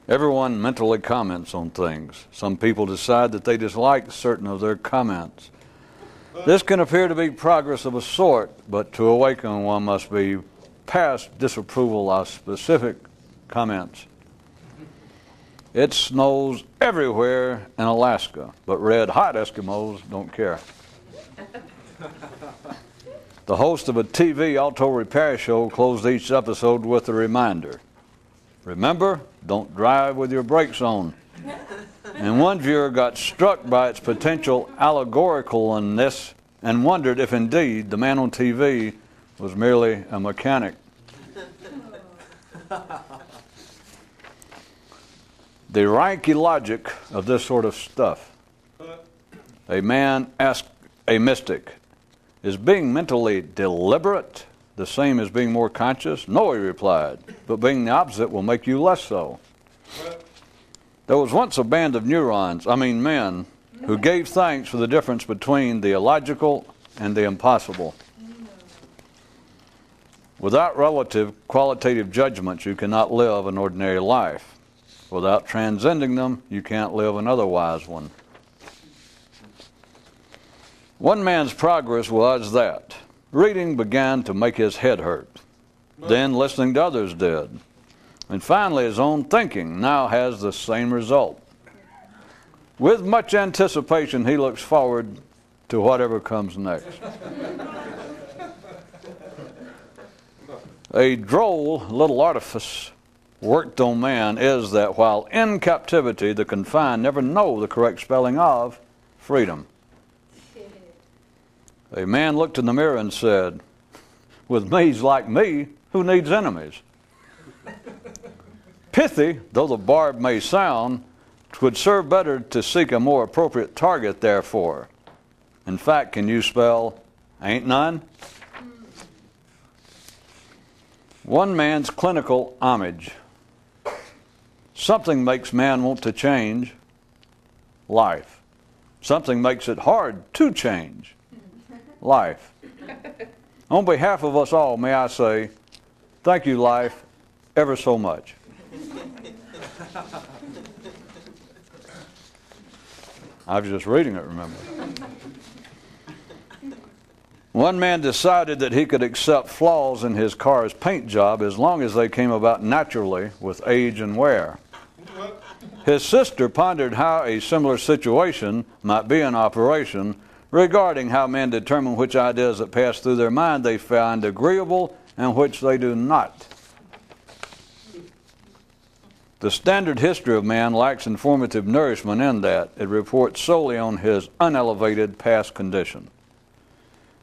Everyone mentally comments on things. Some people decide that they dislike certain of their comments. This can appear to be progress of a sort, but to awaken one must be past disapproval of specific comments. It snows everywhere in Alaska, but red-hot Eskimos don't care. The host of a TV auto repair show closed each episode with a reminder. Remember, don't drive with your brakes on. And one viewer got struck by its potential allegoricalness and wondered if indeed the man on TV was merely a mechanic. The ranky logic of this sort of stuff. A man asked a mystic, is being mentally deliberate the same as being more conscious? No, he replied, but being the opposite will make you less so. There was once a band of men, who gave thanks for the difference between the illogical and the impossible. Without relative qualitative judgments, you cannot live an ordinary life. Without transcending them, you can't live an otherwise one. One man's progress was that reading began to make his head hurt. Then listening to others did. And finally, his own thinking now has the same result. With much anticipation, he looks forward to whatever comes next. A droll little artifice worked on man is that while in captivity, the confined never know the correct spelling of freedom. A man looked in the mirror and said, with me's like me, who needs enemies? Pithy, though the barb may sound, 'twould serve better to seek a more appropriate target, therefore. In fact, can you spell ain't none? One man's clinical homage. Something makes man want to change life. Something makes it hard to change life. On behalf of us all, may I say, thank you, life, ever so much. I was just reading it, remember. One man decided that he could accept flaws in his car's paint job as long as they came about naturally with age and wear. His sister pondered how a similar situation might be in operation regarding how men determine which ideas that pass through their mind they find agreeable and which they do not. The standard history of man lacks informative nourishment in that it reports solely on his unelevated past condition.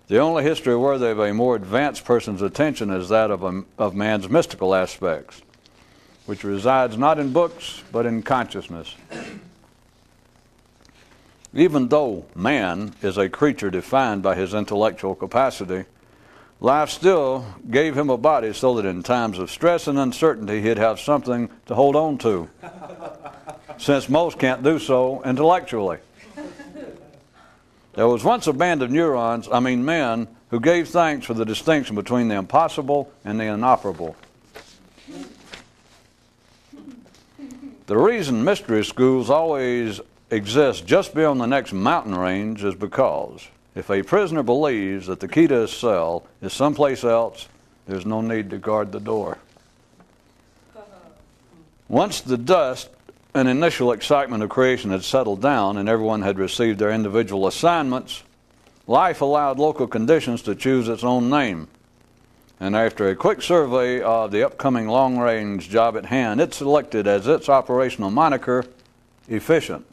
The only history worthy of a more advanced person's attention is that of man's mystical aspects, which resides not in books, but in consciousness. Even though man is a creature defined by his intellectual capacity, life still gave him a body so that in times of stress and uncertainty he'd have something to hold on to, since most can't do so intellectually. There was once a band of men, who gave thanks for the distinction between the impossible and the inoperable. The reason mystery schools always exist just beyond the next mountain range is because if a prisoner believes that the key to his cell is someplace else, there's no need to guard the door. Once the dust and initial excitement of creation had settled down and everyone had received their individual assignments, life allowed local conditions to choose its own name. And after a quick survey of the upcoming long-range job at hand, it selected as its operational moniker, efficient.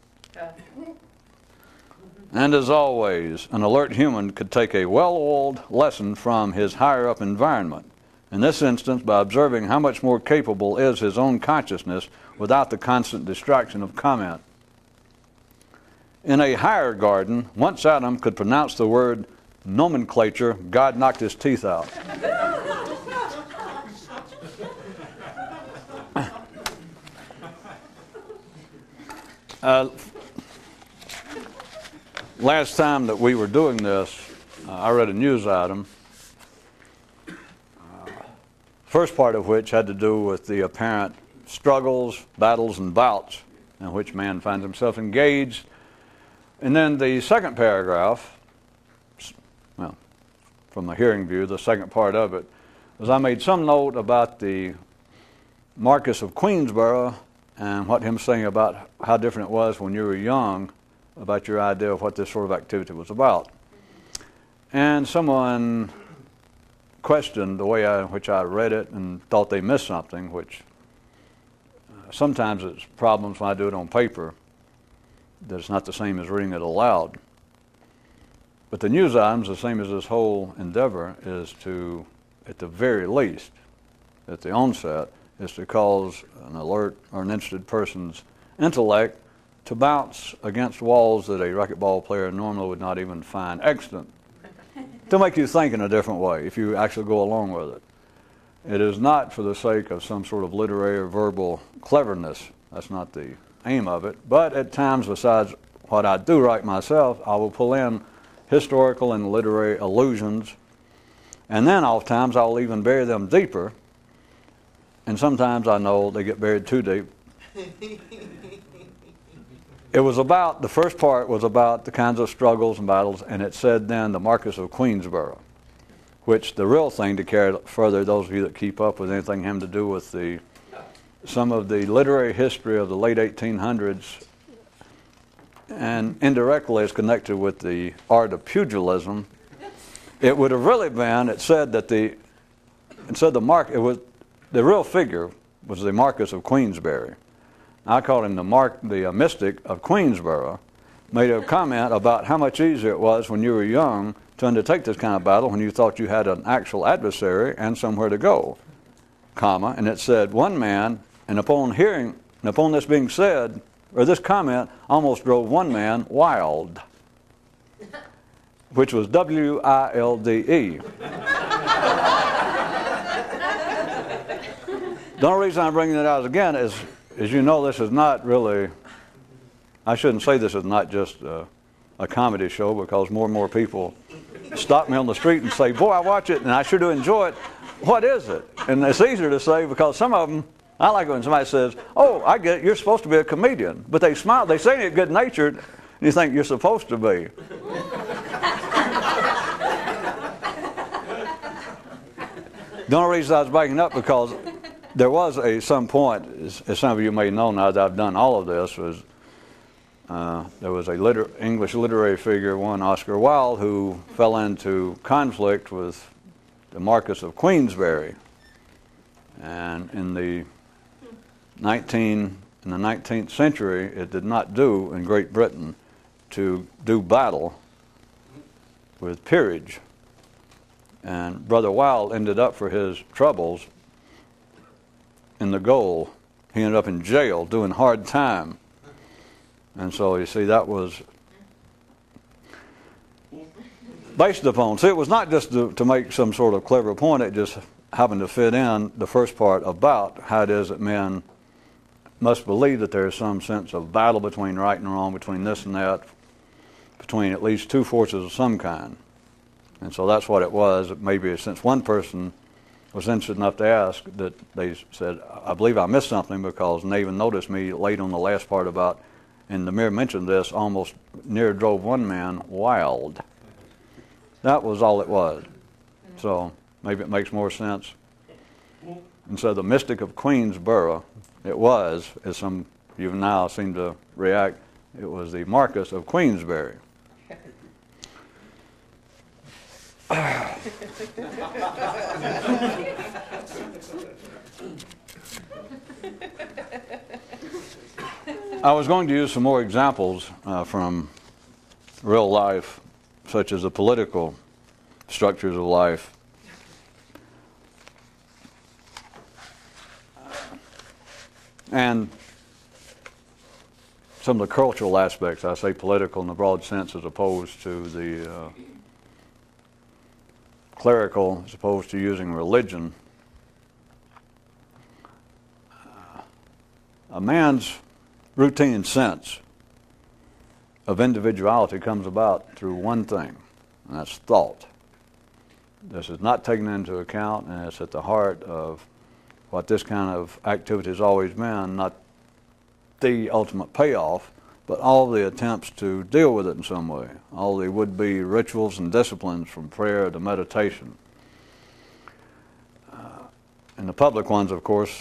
And as always, an alert human could take a well-oiled lesson from his higher-up environment, in this instance by observing how much more capable is his own consciousness without the constant distraction of comment. In a higher garden, once Adam could pronounce the word nomenclature, God knocked his teeth out. Last time that we were doing this, I read a news item, first part of which had to do with the apparent struggles, battles, and bouts in which man finds himself engaged. And then the second paragraph, well, from the hearing view, the second part of it, was I made some note about the Marquis of Queensborough and what him saying about how different it was when you were young, about your idea of what this sort of activity was about. And someone questioned the way in which I read it and thought they missed something, which sometimes it's problems when I do it on paper, that it's not the same as reading it aloud. But the news items, the same as this whole endeavor, is to, at the very least, at the onset, is to cause an alert or an interested person's intellect to bounce against walls that a racquetball player normally would not even find extant, to make you think in a different way if you actually go along with it. It is not for the sake of some sort of literary or verbal cleverness. That's not the aim of it. But at times, besides what I do write myself, I will pull in historical and literary allusions, and then oftentimes I'll even bury them deeper, and sometimes I know they get buried too deep. It was about, the first part was about the kinds of struggles and battles, and it said then the Marquis of Queensborough, which the real thing to carry further, those of you that keep up with anything having to do with some of the literary history of the late 1800s, and indirectly is connected with the art of pugilism, it would have really been, it said the real figure was the Marquis of Queensberry. I called him the mystic of Queensborough, made a comment about how much easier it was when you were young to undertake this kind of battle when you thought you had an actual adversary and somewhere to go, comma, and it said one man, and upon this being said, or this comment almost drove one man wild, which was W-I-L-D-E. The only reason I'm bringing it out again is, as you know, this is not really, I shouldn't say this is not just a comedy show, because more and more people stop me on the street and say, boy, I watch it and I sure do enjoy it. What is it? And it's easier to say because some of them, I like it when somebody says, oh, I get it, you're supposed to be a comedian. But they smile, they say it good-natured, and you think you're supposed to be. The only reason I was backing up because there was some point, as some of you may know now that I've done all of this, was there was a English literary figure, one Oscar Wilde, who fell into conflict with the Marquis of Queensberry. And in the 19th century, it did not do in Great Britain to do battle with peerage. And Brother Wilde ended up, for his troubles, in the goal. He ended up in jail doing hard time. And so you see, that was based upon, see, it was not just to make some sort of clever point, it just happened to fit in the first part about how it is that men must believe that there is some sense of battle between right and wrong, between this and that, between at least two forces of some kind. And so that's what it was. Maybe since one person was interested enough to ask, that they said, I believe I missed something, because they even noticed me late on the last part about, and the mere mention of this almost near drove one man wild. That was all it was. So maybe it makes more sense. And so the mystic of Queensborough, it was, as some of you now seem to react, it was the Marquis of Queensberry. I was going to use some more examples from real life, such as the political structures of life. And some of the cultural aspects, I say political in the broad sense as opposed to the clerical, as opposed to using religion. A man's routine sense of individuality comes about through one thing, and that's thought. This is not taken into account, and it's at the heart of what this kind of activity has always been, not the ultimate payoff, but all the attempts to deal with it in some way, all the would-be rituals and disciplines from prayer to meditation. And the public ones, of course,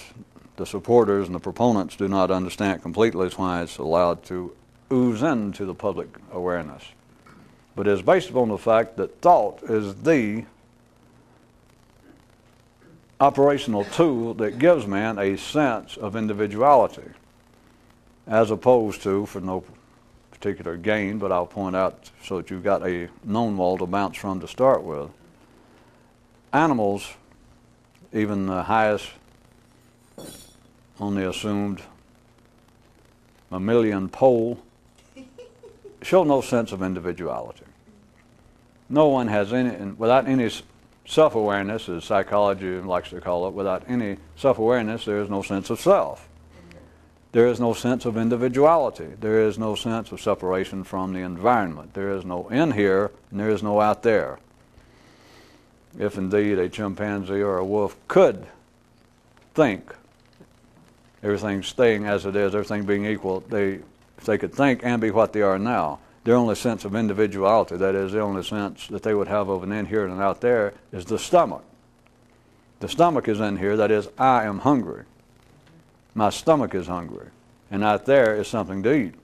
the supporters and the proponents do not understand completely. That's why it's allowed to ooze into the public awareness. But it's based upon the fact that thought is the operational tool that gives man a sense of individuality, as opposed to, for no particular gain, but I'll point out so that you've got a known wall to bounce from to start with. Animals, even the highest on the assumed mammalian pole, show no sense of individuality. No one has any, without any self-awareness, as psychology likes to call it, without any self-awareness, there is no sense of self. There is no sense of individuality. There is no sense of separation from the environment. There is no in here, and there is no out there. If indeed a chimpanzee or a wolf could think, everything staying as it is, everything being equal, if they could think and be what they are now, their only sense of individuality, that is, the only sense that they would have of an in here and an out there, is the stomach. The stomach is in here, that is, I am hungry. My stomach is hungry. And out there is something to eat.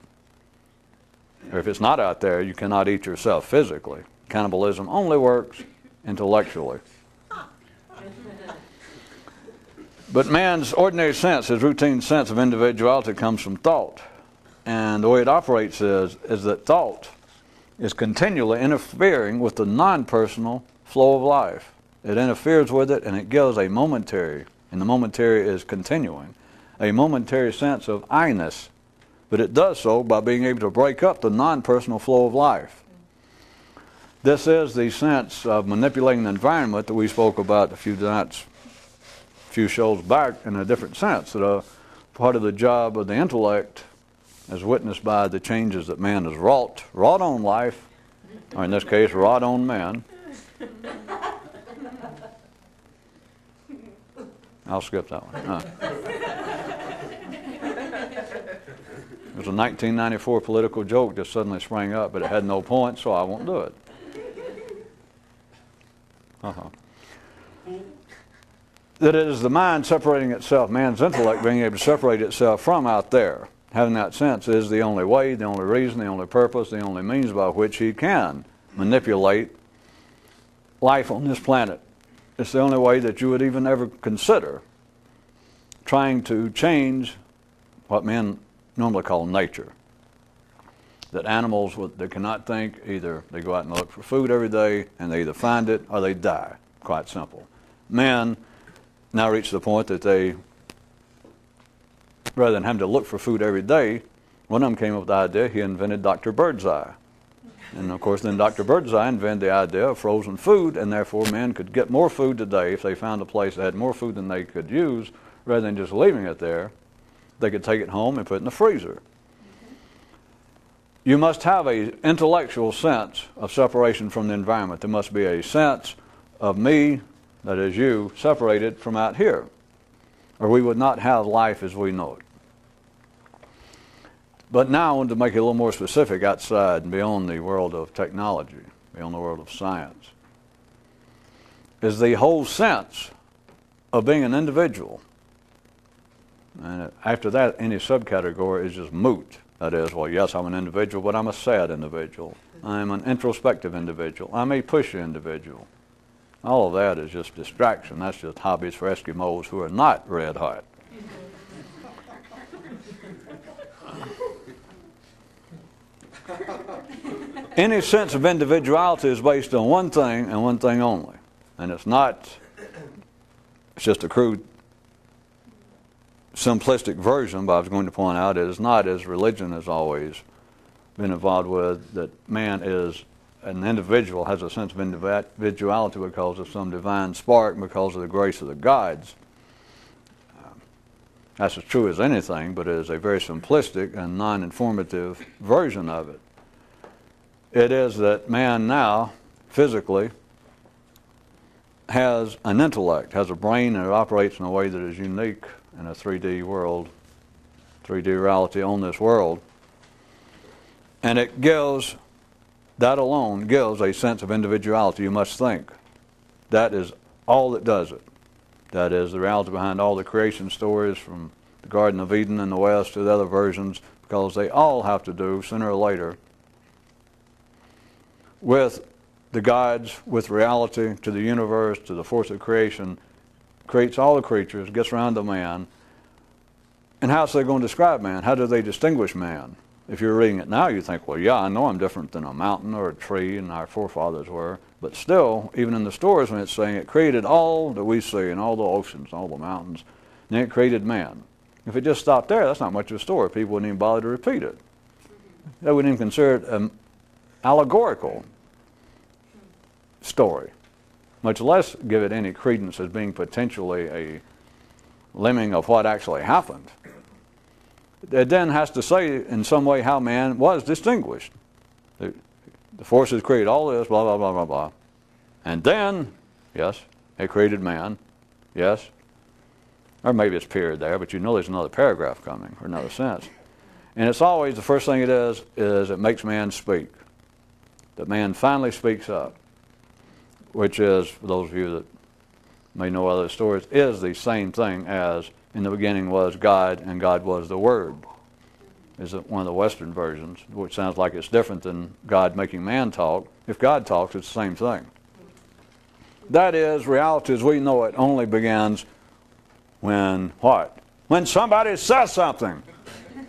Or if it's not out there, you cannot eat yourself physically. Cannibalism only works intellectually. But man's ordinary sense, his routine sense of individuality, comes from thought. And the way it operates is that thought is continually interfering with the non-personal flow of life. It interferes with it, and it gives a momentary, and the momentary is continuing, a momentary sense of I-ness. But it does so by being able to break up the non-personal flow of life. This is the sense of manipulating the environment that we spoke about a few shows back in a different sense, that part of the job of the intellect, as witnessed by the changes that man has wrought on life, or in this case, wrought on man. I'll skip that one. It was a 1994 political joke just suddenly sprang up, but it had no point, so I won't do it. That it is the mind separating itself, man's intellect being able to separate itself from out there. Having that sense is the only way, the only reason, the only purpose, the only means by which he can manipulate life on this planet. It's the only way that you would even ever consider trying to change what men normally call nature. That animals that cannot think, either they go out and look for food every day and they either find it or they die. Quite simple. Men now reach the point that they, rather than having to look for food every day, one of them came up with the idea, he invented Dr. Birdseye. And of course then Dr. Birdseye invented the idea of frozen food, and therefore men could get more food today if they found a place that had more food than they could use, rather than just leaving it there. They could take it home and put it in the freezer. You must have an intellectual sense of separation from the environment. There must be a sense of me, that is you, separated from out here, or we would not have life as we know it. But now I want to make it a little more specific outside and beyond the world of technology, beyond the world of science, is the whole sense of being an individual. And after that, any subcategory is just moot. That is, well, yes, I'm an individual, but I'm a sad individual. I'm an introspective individual. I'm a pushy individual. All of that is just distraction. That's just hobbies for Eskimos who are not red hot. Any sense of individuality is based on one thing and one thing only. And it's just a crude, simplistic version, but I was going to point out it is not, as religion has always been involved with, that man is an individual, has a sense of individuality because of some divine spark, because of the grace of the gods. That's as true as anything, but it is a very simplistic and non-informative version of it. It is that man now, physically, has an intellect, has a brain, and it operates in a way that is unique in a 3D world, 3D reality on this world. And it gives, that alone gives a sense of individuality, you must think. That is all that does it. That is the reality behind all the creation stories from the Garden of Eden in the West to the other versions, because they all have to do, sooner or later, with the guides, with reality, to the universe, to the force of creation, creates all the creatures, gets around to man. And how's they going to describe man? How do they distinguish man? If you're reading it now, you think, well, yeah, I know I'm different than a mountain or a tree, and our forefathers were. But still, even in the stories when it's saying it created all that we see, and all the oceans, all the mountains, and it created man. If it just stopped there, that's not much of a story. People wouldn't even bother to repeat it. They wouldn't even consider it an allegorical story, much less give it any credence as being potentially a lemming of what actually happened. It then has to say in some way how man was distinguished. The forces created all this, blah, blah, blah, blah, blah. And then, yes, it created man, yes. Or maybe it's period there, but you know there's another paragraph coming, or another sentence. And it's always, the first thing it is it makes man speak. That man finally speaks up, which is, for those of you that may know other stories, is the same thing as in the beginning was God, and God was the Word. Is one of the Western versions, which sounds like it's different than God making man talk. If God talks, it's the same thing. That is, reality as we know it only begins when what? When somebody says something.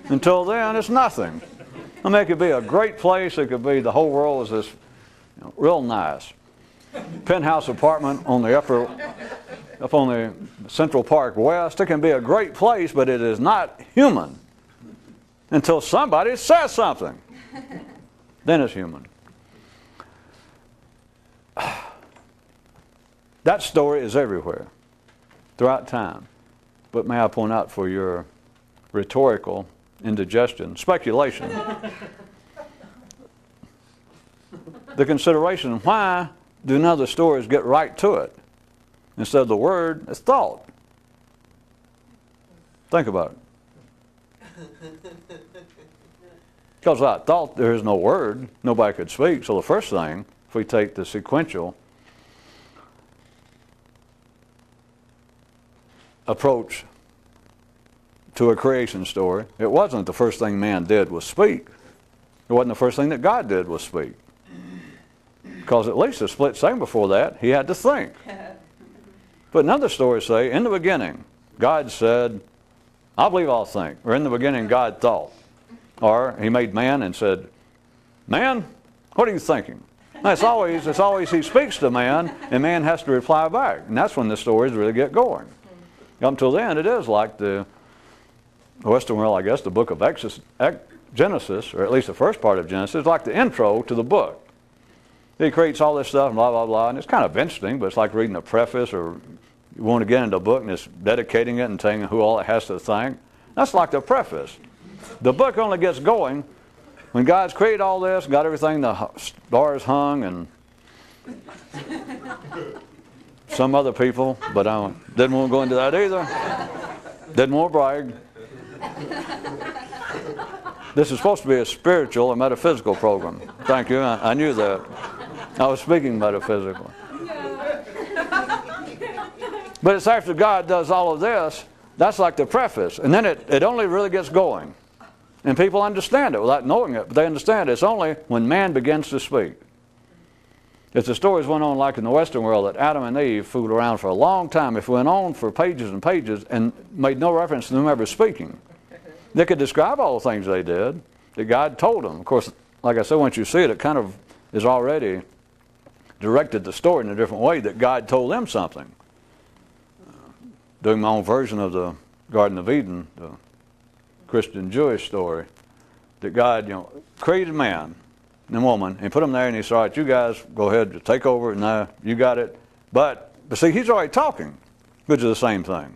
Until then, it's nothing. I mean, it could be a great place. It could be the whole world is this real nice penthouse apartment on the up on the Central Park West. It can be a great place, but it is not human until somebody says something. Then it's human. That story is everywhere, throughout time. But may I point out for your rhetorical indigestion, speculation, the consideration, why do none of the stories get right to it? Instead of the word, it's thought. Think about it. Because without thought, there is no word. Nobody could speak. So the first thing, if we take the sequential approach to a creation story, it wasn't the first thing man did was speak. It wasn't the first thing that God did was speak. Because at least a split second before that, he had to think. But another story say, in the beginning, God said, I believe I'll think. Or in the beginning, God thought. Or he made man and said, man, what are you thinking? Now, it's always he speaks to man, and man has to reply back. And that's when the stories really get going. Up until then, it is like the Western world, I guess, the book of Genesis, or at least the first part of Genesis, is like the intro to the book. He creates all this stuff, and blah, blah, blah, and it's kind of interesting, but it's like reading a preface, or you want to get into a book and it's dedicating it and telling who all it has to thank. That's like the preface. The book only gets going when God's created all this, got everything, the stars hung, and some other people, but I didn't want to go into that either. Didn't want to brag. This is supposed to be a spiritual or metaphysical program. Thank you. I knew that. I was speaking metaphysically. But it's after God does all of this, that's like the preface. And then it only really gets going. And people understand it without knowing it, but they understand it. It's only when man begins to speak. If the stories went on like in the Western world, that Adam and Eve fooled around for a long time, if it went on for pages and pages and made no reference to them ever speaking, they could describe all the things they did that God told them. Of course, like I said, once you see it, it kind of is already directed the story in a different way that God told them something. Doing my own version of the Garden of Eden, the Christian Jewish story, that God, created man and woman and put them there, and he said, all right, you guys go ahead, take over, now you got it. But see, he's already talking, which is the same thing.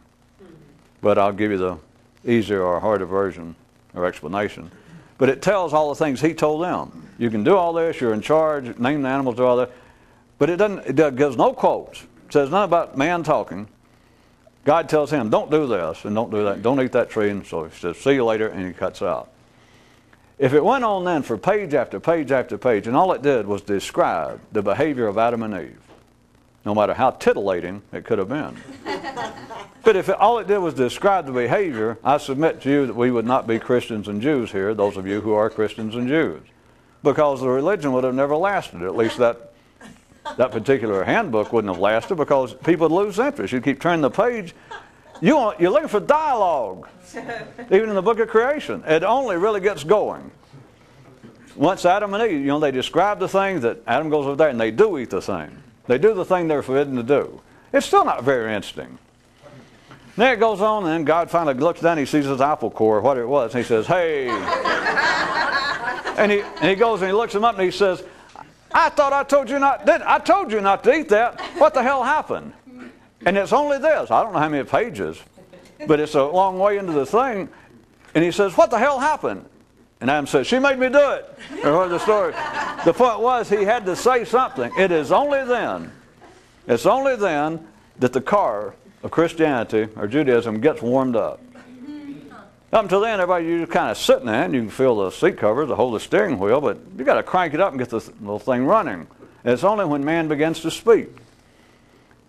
But I'll give you the easier or harder version or explanation. But it tells all the things he told them. You can do all this, you're in charge, name the animals, do all that. But it gives no quotes. says nothing about man talking. God tells him, don't do this and don't do that. Don't eat that tree. And so he says, see you later, and he cuts out. If it went on then for page after page after page, and all it did was describe the behavior of Adam and Eve, no matter how titillating it could have been. But if all it did was describe the behavior, I submit to you that we would not be Christians and Jews here, those of you who are Christians and Jews. Because the religion would have never lasted. At least that particular handbook wouldn't have lasted, because people would lose interest. You'd keep turning the page. You're looking for dialogue. Even in the book of creation, it only really gets going once Adam and Eve, they describe the thing that Adam goes over there and they do eat the thing. They do the thing they're forbidden to do. It's still not very interesting. Then it goes on, and then God finally looks down, he sees his apple core, what it was, and he says, hey. and he goes and he looks him up and he says, I thought I told you not to eat that. What the hell happened? And it's only this. I don't know how many pages, but it's a long way into the thing. And he says, what the hell happened? And Adam says, she made me do it. Or what the story. The point was, he had to say something. It is only then, it's only then that the car of Christianity or Judaism gets warmed up. Up until then, everybody, you're kind of sitting there, and you can feel the seat covers, the whole the steering wheel, but you got to crank it up and get this little thing running. And it's only when man begins to speak.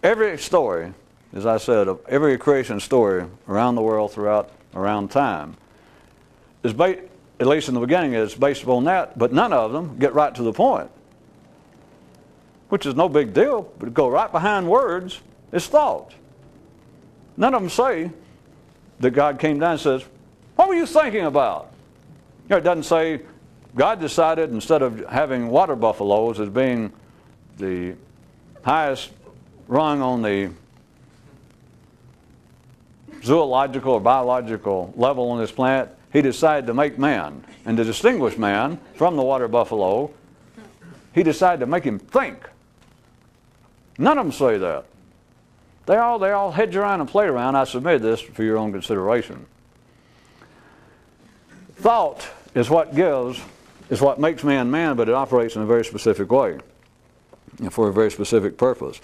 Every story, as I said, of every creation story around the world around time, is at least in the beginning, is based upon that, but none of them get right to the point, which is no big deal, but go right behind words is thought. None of them say that God came down and says, what were you thinking about? It doesn't say God decided, instead of having water buffaloes as being the highest rung on the zoological or biological level on this planet, he decided to make man. And to distinguish man from the water buffalo, he decided to make him think. None of them say that. They all hedge around and play around. I submit this for your own consideration. Thought is what makes man man, but it operates in a very specific way and for a very specific purpose.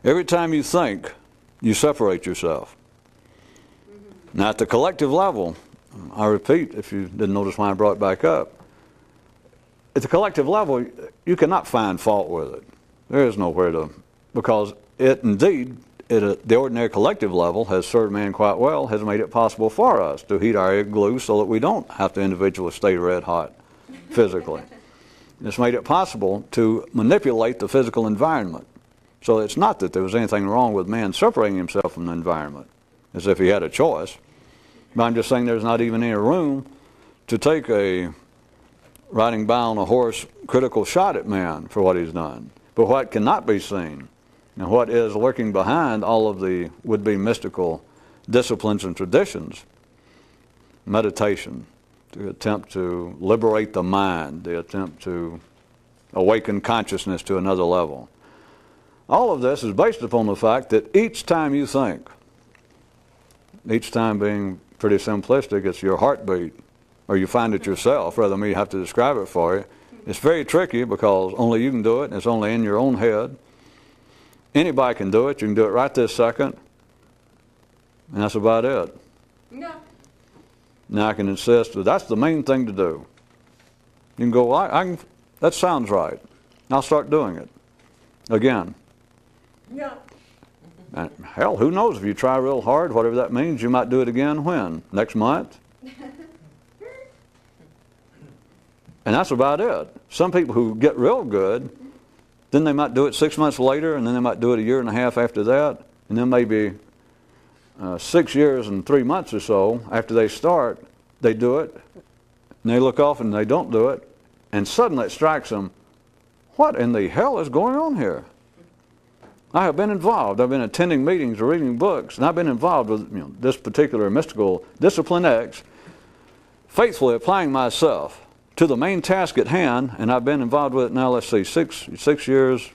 Every time you think, you separate yourself. Now at the collective level, I repeat, if you didn't notice why I brought it back up, at the collective level, you cannot find fault with it. There is nowhere to, because it indeed, at the ordinary collective level, has served man quite well, has made it possible for us to heat our igloo so that we don't have to individually stay red hot physically. It's made it possible to manipulate the physical environment. So it's not that there was anything wrong with man separating himself from the environment, as if he had a choice. But I'm just saying there's not even any room to take a riding by on a horse critical shot at man for what he's done. But what cannot be seen, and what is lurking behind all of the would-be mystical disciplines and traditions, meditation, the attempt to liberate the mind, the attempt to awaken consciousness to another level. All of this is based upon the fact that each time you think, each time being pretty simplistic, it's your heartbeat, or you find it yourself, rather than me have to describe it for you. It's very tricky because only you can do it, and it's only in your own head. Anybody can do it. You can do it right this second, and that's about it. No. Now I can insist that that's the main thing to do. You can go, well, that sounds right. I'll start doing it again. Yeah. And hell, who knows? If you try real hard, whatever that means, you might do it again when? Next month? And that's about it. Some people who get real good, then they might do it 6 months later, and then they might do it a year and a half after that, and then maybe 6 years and 3 months or so after they start, they do it, and they look off and they don't do it, and suddenly it strikes them, what in the hell is going on here? I have been involved. I've been attending meetings or reading books, and I've been involved with this particular mystical discipline X, faithfully applying myself to the main task at hand, and I've been involved with it now, let's see, six years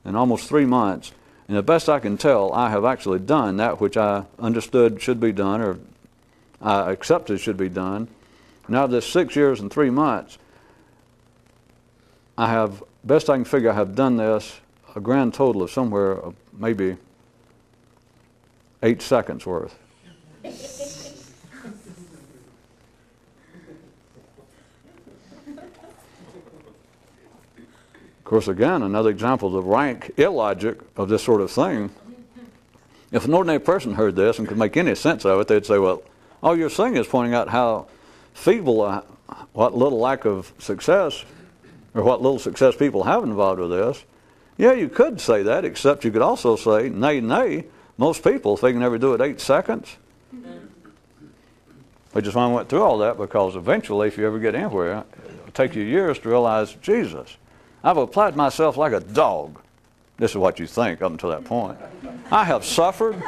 and almost 3 months. And the best I can tell, I have actually done that which I understood should be done, or I accepted should be done. Now this 6 years and 3 months, I have, best I can figure, I have done this a grand total of somewhere maybe 8 seconds worth. Of course, again, another example of the rank illogic of this sort of thing. If an ordinary person heard this and could make any sense of it, they'd say, well, all you're saying is pointing out how feeble, what little lack of success, or what little success people have involved with this. Yeah, you could say that, except you could also say, nay, most people, if they can ever do it 8 seconds, which is why I went through all that, because eventually, if you ever get anywhere, it'll take you years to realize, Jesus, I've applied myself like a dog. This is what you think up until that point. I have suffered.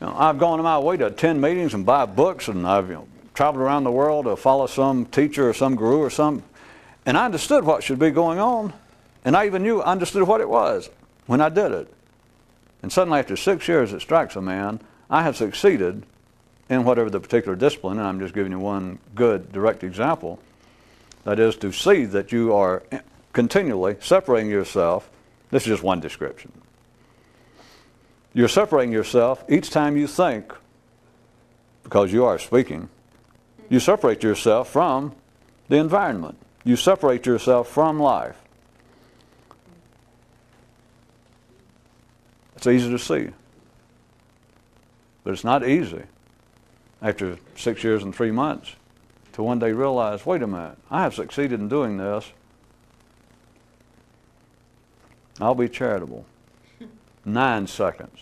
I've gone my way to attend meetings and buy books, and I've traveled around the world to follow some teacher or some guru or some, and I understood what should be going on, and I even understood what it was when I did it. And suddenly, after 6 years, it strikes a man, I have succeeded in whatever the particular discipline, and I'm just giving you one good, direct example. That is to see that you are continually separating yourself. This is just one description. You're separating yourself each time you think, because you are speaking. You separate yourself from the environment. You separate yourself from life. It's easy to see. But it's not easy after 6 years and 3 months to one day realize, wait a minute, I have succeeded in doing this. I'll be charitable. 9 seconds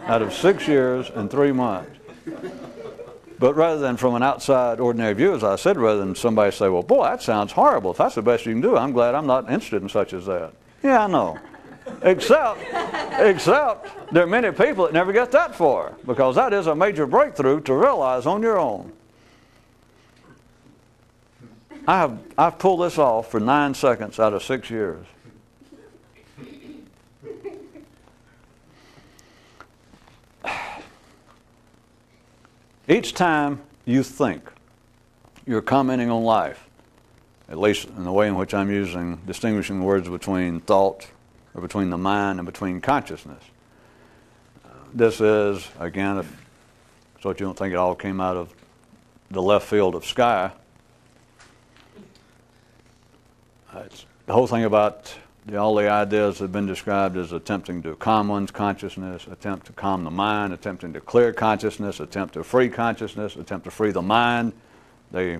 out of 6 years and 3 months. But rather than from an outside ordinary view, as I said, rather than somebody say, well, boy, that sounds horrible. If that's the best you can do, I'm glad I'm not interested in such as that. Yeah, I know. Except there are many people that never get that far, because that is a major breakthrough to realize on your own. I've pulled this off for 9 seconds out of 6 years. Each time you think, you're commenting on life, at least in the way in which I'm distinguishing the words between thought, or between the mind and between consciousness. This is, again, so that you don't think it all came out of the left field of sky. It's the whole thing about all the ideas that have been described as attempting to calm one's consciousness, attempt to calm the mind, attempting to clear consciousness, attempt to free consciousness, attempt to free the mind. They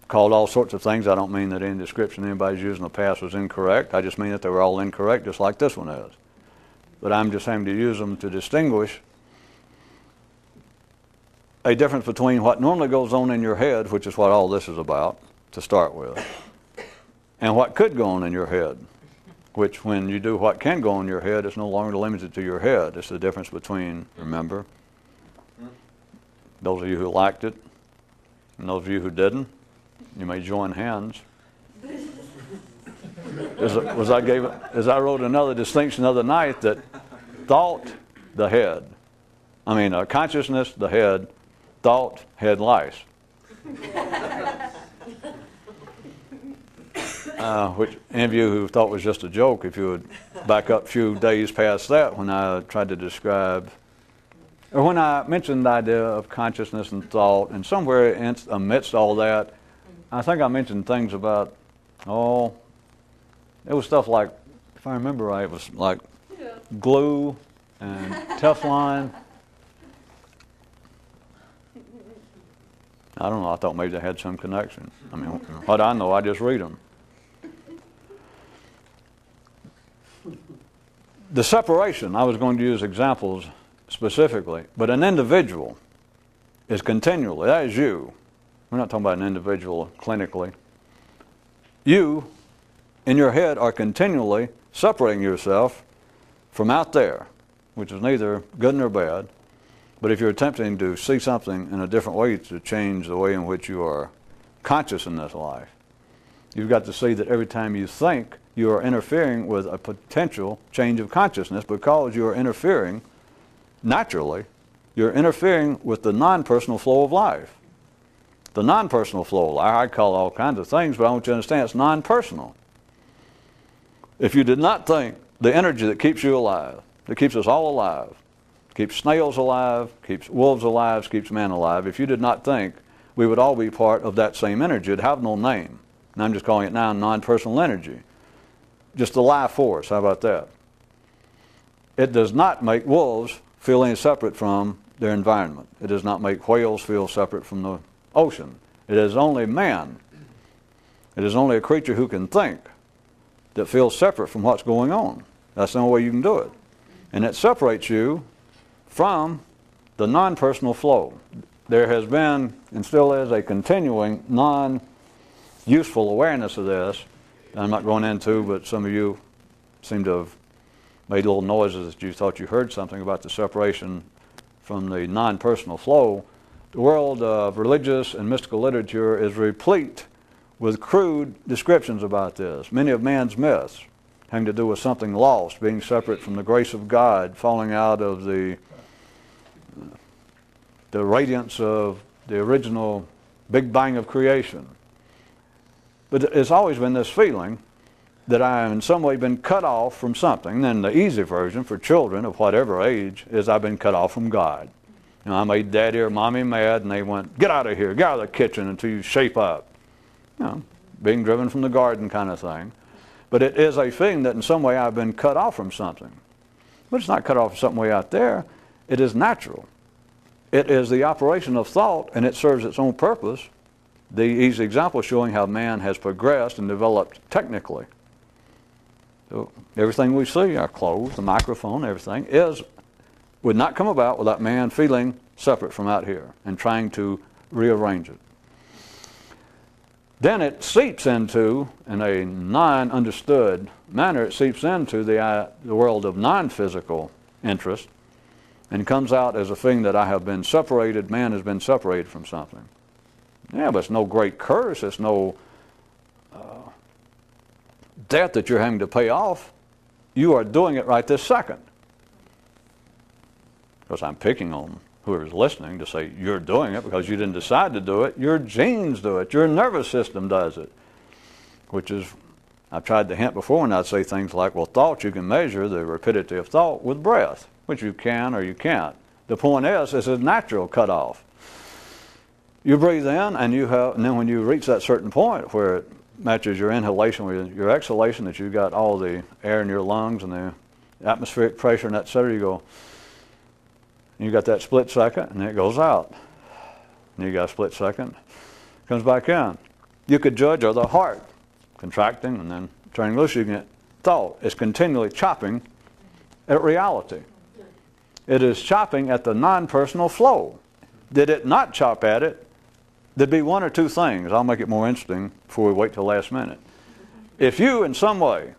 called all sorts of things. I don't mean that any description anybody's used in the past was incorrect. I just mean that they were all incorrect, just like this one is. But I'm just having to use them to distinguish a difference between what normally goes on in your head, which is what all this is about, to start with, and what could go on in your head, which when you do what can go on in your head, it's no longer limited to your head. It's the difference between, remember, those of you who liked it and those of you who didn't, you may join hands. As I wrote another distinction the other night, that thought, the head. Consciousness, the head. Thought, head lice. Which any of you who thought was just a joke, if you would back up a few days past that, when I tried to describe, or when I mentioned the idea of consciousness and thought, and somewhere amidst all that, I think I mentioned things about, it was stuff like, if I remember right, it was like glue and Teflon. I don't know, I thought maybe they had some connection. What I know, I just read them. The separation, I was going to use examples specifically, but an individual is continually, that is you. We're not talking about an individual clinically. You, in your head, are continually separating yourself from out there, which is neither good nor bad. But if you're attempting to see something in a different way to change the way in which you are conscious in this life, you've got to see that every time you think, you are interfering with a potential change of consciousness, because you are interfering, naturally, you're interfering with the non-personal flow of life. The non-personal flow of life, I call it all kinds of things, but I want you to understand it's non-personal. If you did not think the energy that keeps you alive, that keeps us all alive, keeps snails alive, keeps wolves alive, keeps man alive. If you did not think we would all be part of that same energy, it'd have no name. And I'm just calling it now non-personal energy. Just the life force. How about that? It does not make wolves feel any separate from their environment. It does not make whales feel separate from the ocean. It is only man. It is only a creature who can think that feels separate from what's going on. That's the only way you can do it. And it separates you from the non-personal flow. There has been, and still is, a continuing non-useful awareness of this. I'm not going into, but some of you seem to have made little noises that you thought you heard something about the separation from the non-personal flow. The world of religious and mystical literature is replete with crude descriptions about this. Many of man's myths having to do with something lost, being separate from the grace of God, falling out of the radiance of the original Big Bang of creation. But it's always been this feeling that I have in some way been cut off from something. And then the easy version for children of whatever age is I've been cut off from God. You know, I made daddy or mommy mad and they went, get out of here, get out of the kitchen until you shape up. You know, being driven from the garden kind of thing. But it is a feeling that in some way I've been cut off from something. But it's not cut off from something way out there. It is natural. It is the operation of thought, and it serves its own purpose. The easy example showing how man has progressed and developed technically. So everything we see, our clothes, the microphone, everything, would not come about without man feeling separate from out here and trying to rearrange it. Then it seeps into, in a non-understood manner, it seeps into the world of non-physical interest and comes out as a thing that I have been separated, man has been separated from something. Yeah, but it's no great curse, it's no debt that you're having to pay off. You are doing it right this second. Because I'm picking on whoever's listening to say you're doing it because you didn't decide to do it. Your genes do it. Your nervous system does it. Which is, I've tried to hint before when I'd say things like, well, thought, you can measure the rapidity of thought with breath, which you can or you can't. The point is, it's a natural cutoff. You breathe in, and then when you reach that certain point where it matches your inhalation with your exhalation, that you've got all the air in your lungs and the atmospheric pressure and et cetera, you go, you got that split second, and then it goes out. And you got a split second, comes back in. You could judge the heart contracting and then turning loose. You can get thought. It's continually chopping at reality. It is chopping at the non-personal flow. Did it not chop at it, there'd be one or two things. I'll make it more interesting before we wait till the last minute. If you, in some way,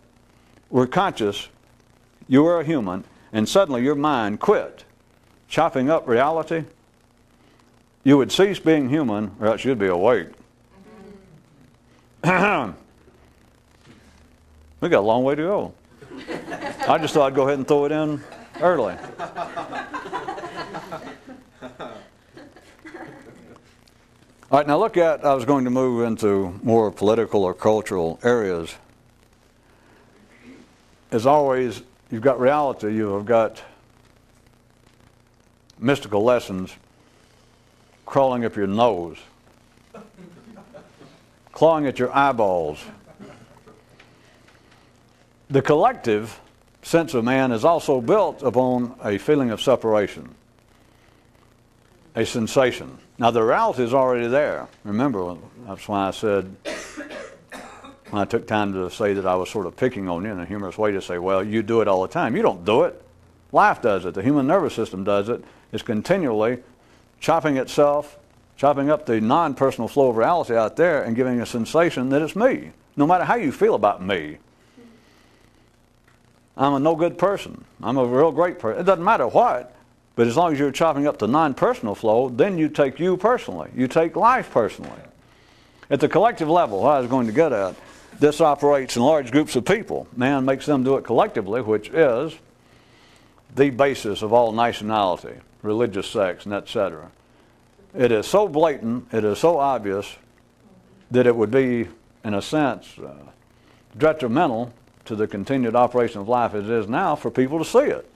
were conscious, you were a human, and suddenly your mind quit chopping up reality, you would cease being human, or else you'd be awake. We got a long way to go. I just thought I'd go ahead and throw it in early. All right, now look at, I was going to move into more political or cultural areas. As always, you've got reality, you have got mystical lessons crawling up your nose, clawing at your eyeballs. The collective sense of man is also built upon a feeling of separation, a sensation. Now the reality is already there. Remember, that's why I said, when I took time to say that I was sort of picking on you in a humorous way to say, well, you do it all the time. You don't do it. Life does it. The human nervous system does it. It's continually chopping itself, chopping up the non-personal flow of reality out there and giving a sensation that it's me. No matter how you feel about me. I'm a no good person. I'm a real great person. It doesn't matter what, but as long as you're chopping up the non-personal flow, then you take you personally. You take life personally. At the collective level, what I was going to get at, this operates in large groups of people. Man makes them do it collectively, which is the basis of all nationality, religious sects, and etc. It is so blatant, it is so obvious, that it would be, in a sense, detrimental to the continued operation of life as it is now for people to see it.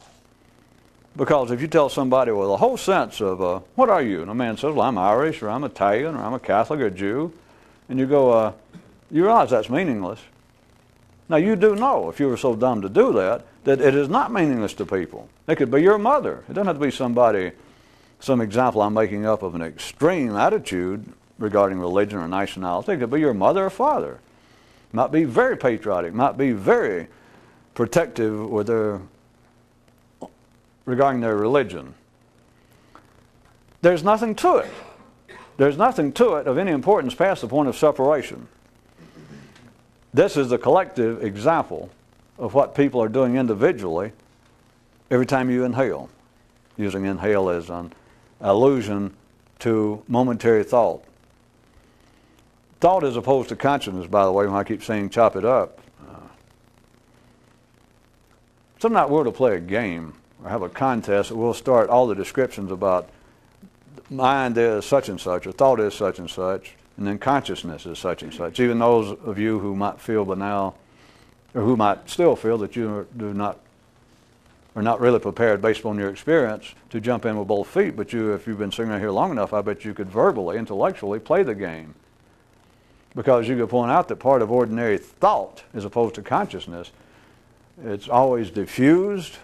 Because if you tell somebody with a whole sense of, what are you? And a man says, well, I'm Irish, or I'm Italian, or I'm a Catholic, or a Jew. And you go, you realize that's meaningless. Now, you do know, if you were so dumb to do that, that it is not meaningless to people. It could be your mother. It doesn't have to be somebody, some example I'm making up of an extreme attitude regarding religion or nationality. It could be your mother or father. Might be very patriotic, might be very protective with their, regarding their religion. There's nothing to it. There's nothing to it of any importance past the point of separation. This is the collective example of what people are doing individually every time you inhale, using inhale as an allusion to momentary thought. Thought as opposed to consciousness, by the way, when I keep saying chop it up. Some night we're to play a game or have a contest that we'll start all the descriptions about mind is such and such, or thought is such and such, and then consciousness is such and such. Even those of you who might feel by now, or who might still feel that you are not really prepared based on your experience to jump in with both feet, but if you've been sitting around here long enough, I bet you could verbally, intellectually play the game. Because you could point out that part of ordinary thought, as opposed to consciousness, it's always diffused,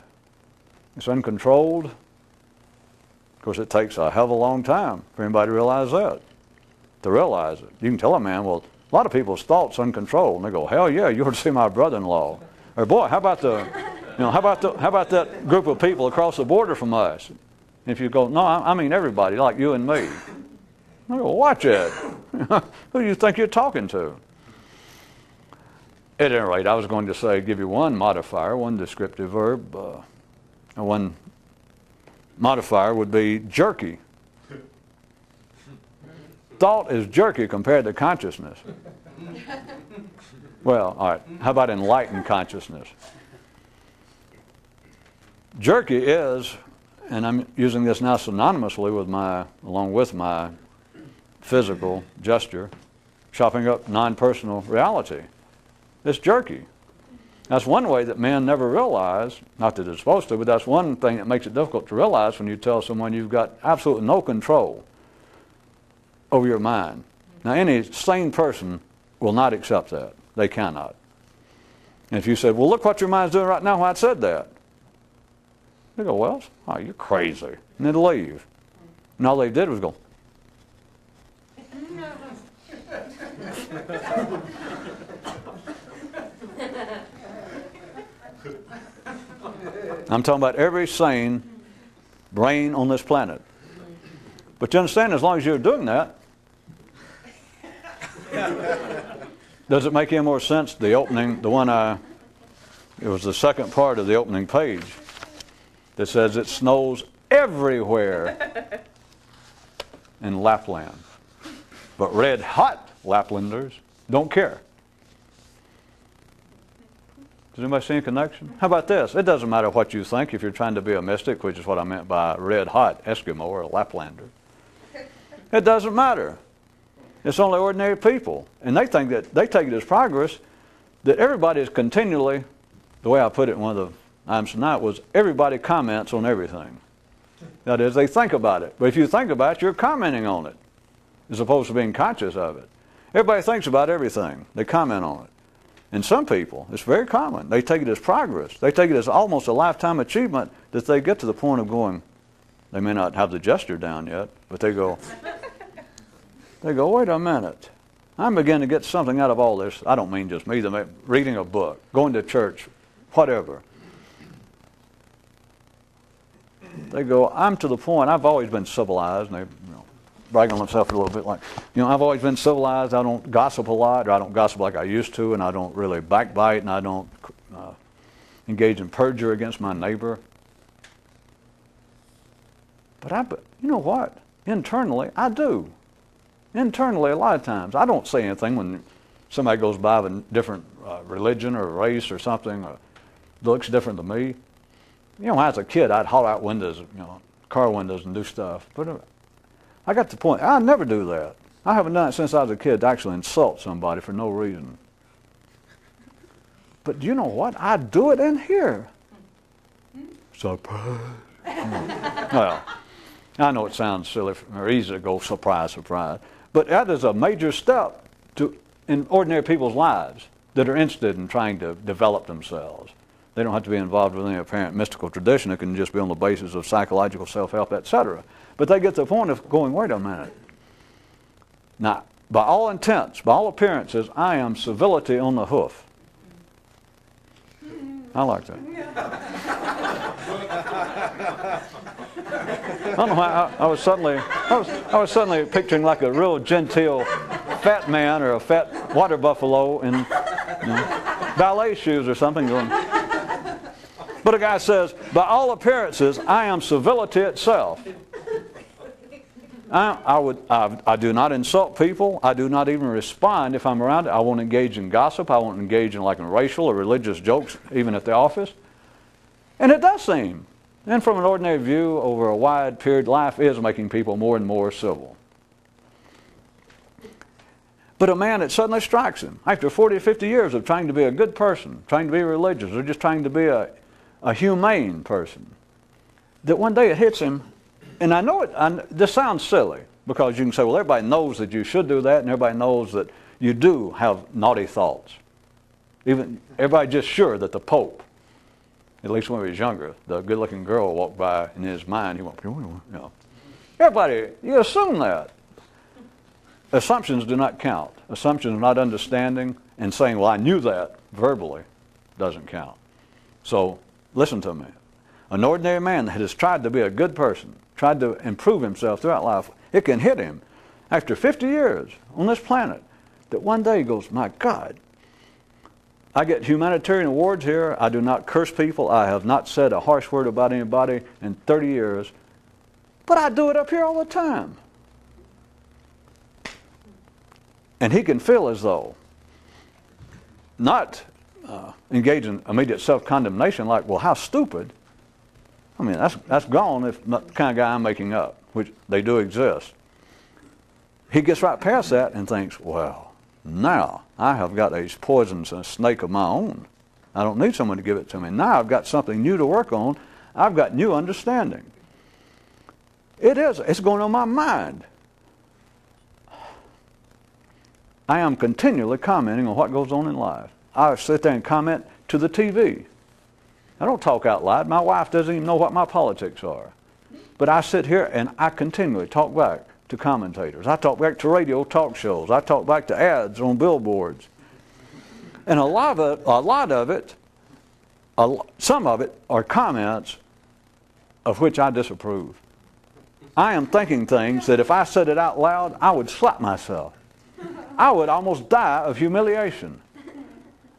it's uncontrolled. Of course, it takes a hell of a long time for anybody to realize that. To realize it. You can tell a man, well, a lot of people's thoughts uncontrolled, and they go, hell yeah, you ought to see my brother-in-law. Or boy, how about that group of people across the border from us? And if you go, no, I mean everybody, like you and me. I go, watch it. Who do you think you're talking to? At any rate, I was going to say, give you one modifier, one descriptive verb. One modifier would be jerky. Thought is jerky compared to consciousness. Well, all right, how about enlightened consciousness? Jerky is, and I'm using this now synonymously with along with my physical gesture, chopping up non-personal reality. It's jerky. That's one way that men never realize, not that it's supposed to, but that's one thing that makes it difficult to realize when you tell someone you've got absolutely no control over your mind. Now, any sane person will not accept that. They cannot. And if you said, well, look what your mind's doing right now when I said that. They go, well, oh, you're crazy. And they'd leave. And all they did was go. I'm talking about every sane brain on this planet. But you understand, as long as you're doing that, does it make any more sense? The opening, it was the second part of the opening page that says it snows everywhere in Lapland. But red hot Laplanders don't care. Does anybody see a connection? How about this? It doesn't matter what you think if you're trying to be a mystic, which is what I meant by red hot Eskimo or a Laplander. It doesn't matter. It's only ordinary people. And they think that they take it as progress, that everybody is continually, the way I put it in one of the items tonight was everybody comments on everything. That is, they think about it. But if you think about it, you're commenting on it, as opposed to being conscious of it. Everybody thinks about everything. They comment on it. And some people, it's very common, they take it as progress. They take it as almost a lifetime achievement that they get to the point of going, they may not have the gesture down yet, but they go, wait a minute. I'm beginning to get something out of all this. I don't mean just me, reading a book, going to church, whatever. They go, I'm to the point, I've always been civilized, and they brag on themselves a little bit like, I've always been civilized, I don't gossip a lot, or I don't gossip like I used to, and I don't really backbite, and I don't engage in perjury against my neighbor. But you know what? Internally, I do. Internally, a lot of times, I don't say anything when somebody goes by of a different religion or race or something, or looks different than me. When I was a kid, I'd haul out windows, car windows and do stuff. But I got to the point, I never do that. I haven't done it since I was a kid to actually insult somebody for no reason. But you know what? I do it in here. Surprise. Well, I know it sounds silly or easy to go surprise, surprise, but that is a major step in ordinary people's lives that are interested in trying to develop themselves. They don't have to be involved with any apparent mystical tradition. It can just be on the basis of psychological self-help, etc. But they get to the point of going, wait a minute. Now, by all intents, by all appearances, I am civility on the hoof. I like that. I don't know why I was suddenly picturing like a real genteel fat man or a fat water buffalo in ballet shoes or something going. But a guy says, by all appearances, I am civility itself. I do not insult people. I do not even respond if I'm around it. I won't engage in gossip. I won't engage in racial or religious jokes, even at the office. And it does seem, and from an ordinary view over a wide period, life is making people more and more civil. But a man, it suddenly strikes him, after 40 or 50 years of trying to be a good person, trying to be religious, or just trying to be a humane person, that one day it hits him. And I know this sounds silly, because you can say, well, everybody knows that you should do that, and everybody knows that you do have naughty thoughts. Even everybody just sure that the Pope, at least when he was younger, the good-looking girl walked by in his mind, he went, Everybody, you assume that. Assumptions do not count. Assumptions are not understanding, and saying, well, I knew that verbally doesn't count. So listen to me. An ordinary man that has tried to be a good person, tried to improve himself throughout life, it can hit him after 50 years on this planet that one day he goes, my God, I get humanitarian awards here. I do not curse people. I have not said a harsh word about anybody in 30 years, but I do it up here all the time. And he can feel as though not engage in immediate self-condemnation like, well, how stupid. I mean, that's gone if not the kind of guy I'm making up, which they do exist. He gets right past that and thinks, well, now I have got a poisonous snake of my own. I don't need someone to give it to me. Now I've got something new to work on. I've got new understanding. It's going on my mind. I am continually commenting on what goes on in life. I sit there and comment to the TV. I don't talk out loud. My wife doesn't even know what my politics are. But I sit here and I continually talk back to commentators. I talk back to radio talk shows. I talk back to ads on billboards. And some of it are comments of which I disapprove. I am thinking things that if I said it out loud, I would slap myself. I would almost die of humiliation.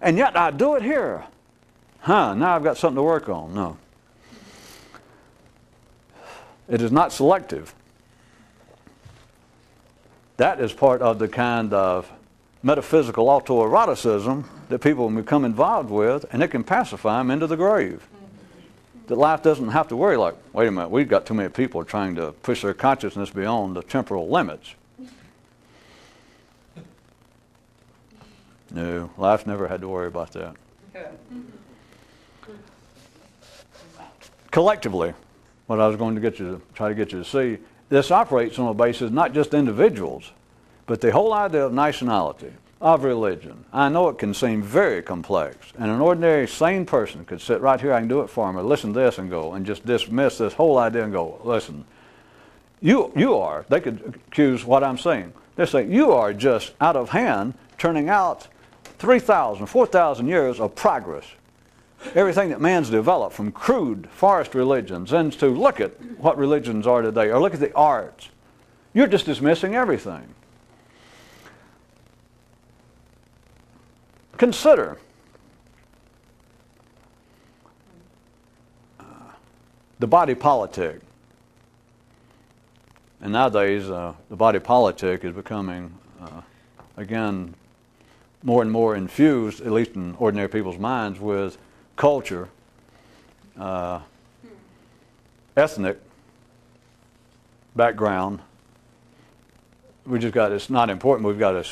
And yet I do it here. Now I've got something to work on. No. It is not selective. That is part of the kind of metaphysical autoeroticism that people become involved with, and it can pacify them into the grave. That life doesn't have to worry like, wait a minute, we've got too many people trying to push their consciousness beyond the temporal limits. No, life never had to worry about that. Collectively, what I was going to try to get you to see, this operates on a basis not just individuals, but the whole idea of nationality, of religion. I know it can seem very complex, and an ordinary sane person could sit right here, I can do it for him, or listen to this and go, and just dismiss this whole idea and go, listen, they could accuse what I'm saying. They're saying, you are just out of hand turning out 3,000, 4,000 years of progress. Everything that man's developed from crude forest religions into look at what religions are today, or look at the arts. You're just dismissing everything. Consider the body politic. And nowadays, the body politic is becoming, again, more and more infused, at least in ordinary people's minds, with culture, ethnic background. It's not important, we've got a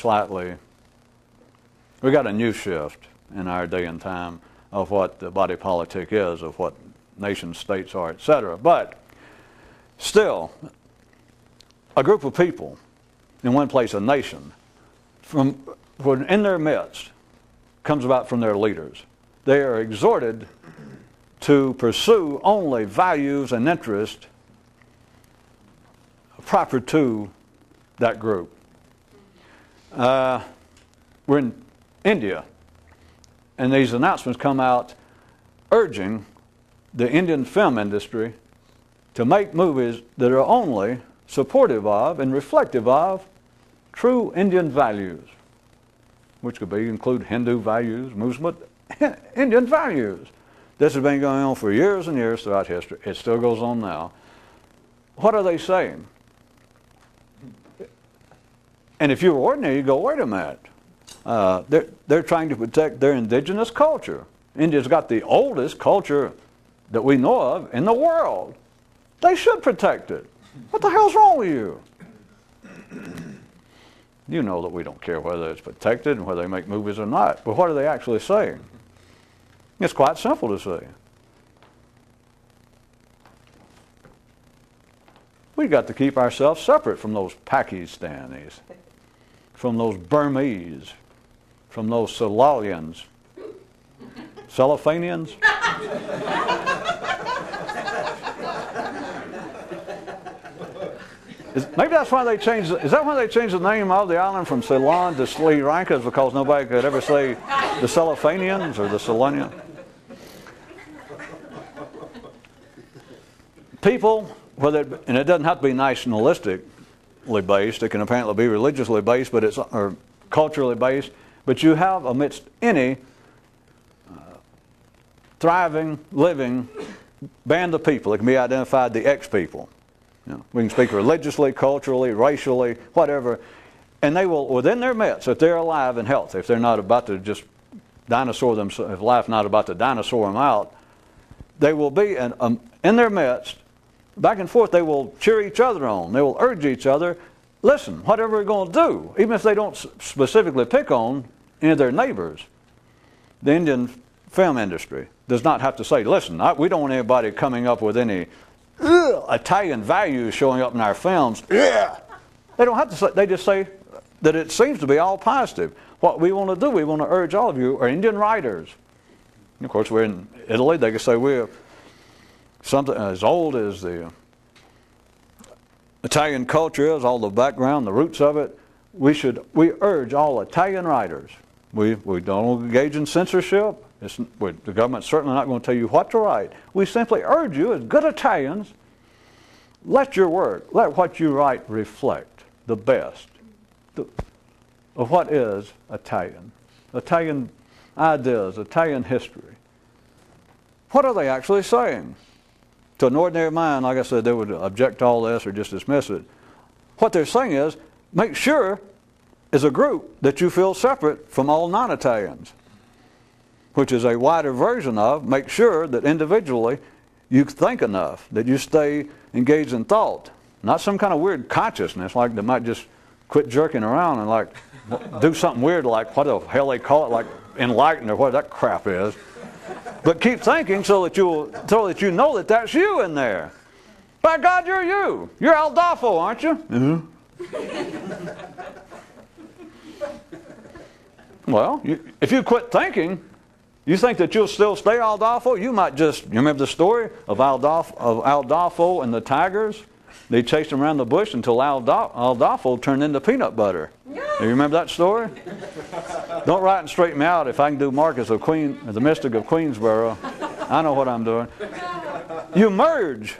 new shift in our day and time of what the body politic is, of what nation states are, etc. But still, a group of people in one place, a nation, in their midst, comes about from their leaders. They are exhorted to pursue only values and interests proper to that group. We're in India, and these announcements come out urging the Indian film industry to make movies that are only supportive of and reflective of true Indian values, which could include Hindu values, Muslim, Indian values. This has been going on for years and years throughout history. It still goes on now. What are they saying? And if you were ordinary, you go, wait a minute. They're trying to protect their indigenous culture. India's got the oldest culture that we know of in the world. They should protect it. What the hell's wrong with you? You know that we don't care whether it's protected and whether they make movies or not. But what are they actually saying? It's quite simple to say. We've got to keep ourselves separate from those Pakistanis, from those Burmese, from those Somalians. Cellophanians? Maybe that's why they changed. Is that why they changed the name of the island from Ceylon to Sri Lanka? Because nobody could ever say the Cellophanians or the Ceylonians. People, and it doesn't have to be nationalistically based. It can apparently be religiously based, but or culturally based. But you have amidst any thriving, living band of people, it can be identified the X people. You know, we can speak religiously, culturally, racially, whatever, and they will, within their midst, if they're alive and healthy, if they're not about to just dinosaur themselves, if life not about to dinosaur them out, they will be in their midst, back and forth. They will cheer each other on. They will urge each other. Listen, whatever we're going to do, even if they don't specifically pick on any of their neighbors, the Indian film industry does not have to say, listen, we don't want anybody coming up with any Italian values showing up in our films. They don't have to say, they just say that it seems to be all positive. What we want to do, we want to urge all of you are Indian writers. And of course, we're in Italy. They can say we're something as old as the Italian culture is, all the background, the roots of it. We urge all Italian writers. We don't engage in censorship. The government's certainly not going to tell you what to write. We simply urge you, as good Italians, let your work, let what you write reflect the best of what is Italian. Italian ideas, Italian history. What are they actually saying? To an ordinary mind, like I said, they would object to all this or just dismiss it. What they're saying is, make sure, as a group, that you feel separate from all non-Italians, which is a wider version of make sure that individually you think enough, that you stay engaged in thought. Not some kind of weird consciousness, like they might just quit jerking around and like do something weird like what the hell they call it, like enlightened or what that crap is. But keep thinking so that you know that that's you in there. By God, you're you. You're Aldolfo, aren't you? Mm-hmm. Well, if you quit thinking, you think that you'll still stay Aldolfo? You might just, you remember the story of Aldolfo and the tigers? They chased him around the bush until Aldolfo turned into peanut butter. Do you remember that story? Don't write and straighten me out. If I can do Marcus of the mystic of Queensboro, I know what I'm doing. You merge.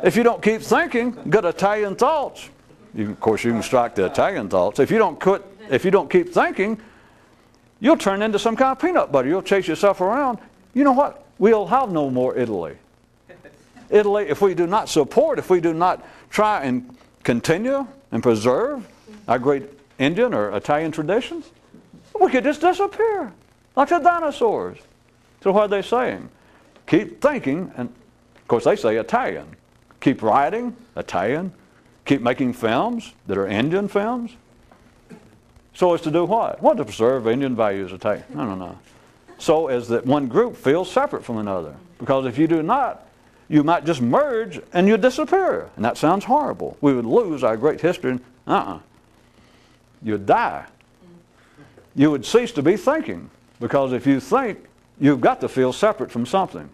If you don't keep thinking, good Italian thoughts. Of course, you can strike the Italian thoughts. If you don't keep thinking, you'll turn into some kind of peanut butter. You'll chase yourself around. You know what? We'll have no more Italy. Italy, if we do not support, if we do not try and continue and preserve our great Indian or Italian traditions, we could just disappear like the dinosaurs. So what are they saying? Keep thinking, and of course they say Italian. Keep writing, Italian. Keep making films that are Indian films. So as to do what? Well, to preserve Indian values, Italian. No. So as that one group feels separate from another. Because if you do not, you might just merge and you disappear. And that sounds horrible. We would lose our great history. You'd die. You would cease to be thinking. Because if you think, you've got to feel separate from something.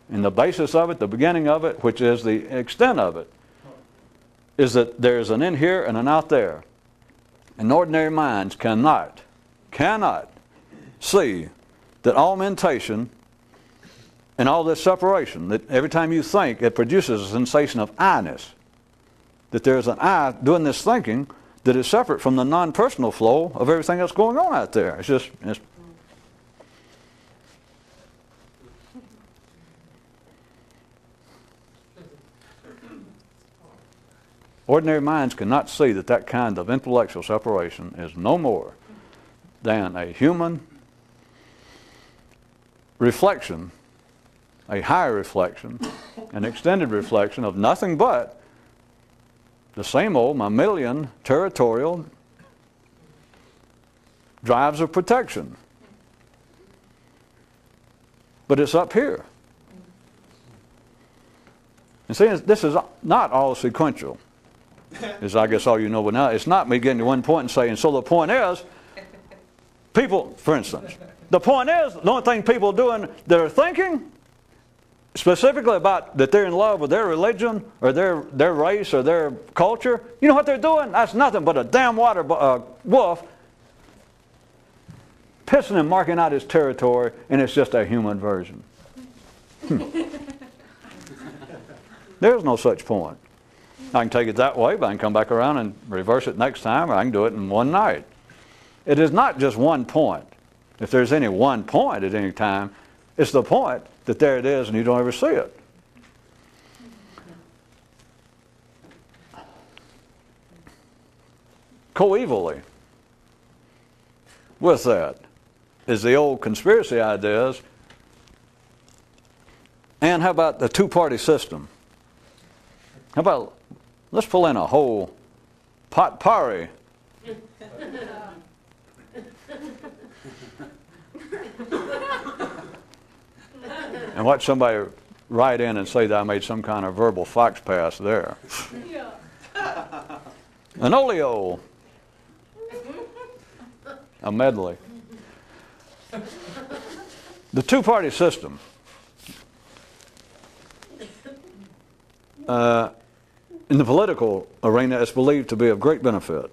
And the basis of it, the beginning of it, which is the extent of it, is that there's an in here and an out there. And ordinary minds cannot see that augmentation and all this separation, that every time you think, it produces a sensation of I-ness. That there's an I doing this thinking that is separate from the non-personal flow of everything that's going on out there. It's ordinary minds cannot see that that kind of intellectual separation is no more than a human reflection, a higher reflection, an extended reflection of nothing but the same old mammalian territorial drives of protection. But it's up here. And see, this is not all sequential, is I guess all you know. But now it's not me getting to one point and saying, so the point is, people, for instance, the point is, the only thing people are doing that are thinking specifically about that they're in love with their religion or their race or their culture, you know what they're doing? That's nothing but a damn water wolf pissing and marking out his territory, and it's just a human version. There's no such point. I can take it that way, but I can come back around and reverse it next time, or I can do it in one night. It is not just one point. If there's any one point at any time, it's the point that there it is and you don't ever see it. Coevally with that is the old conspiracy ideas. And how about the two-party system? How about, let's pull in a whole potpourri. And watch somebody write in and say that I made some kind of verbal fox pass there. An oleo. A medley. The two-party system. In the political arena, it's believed to be of great benefit,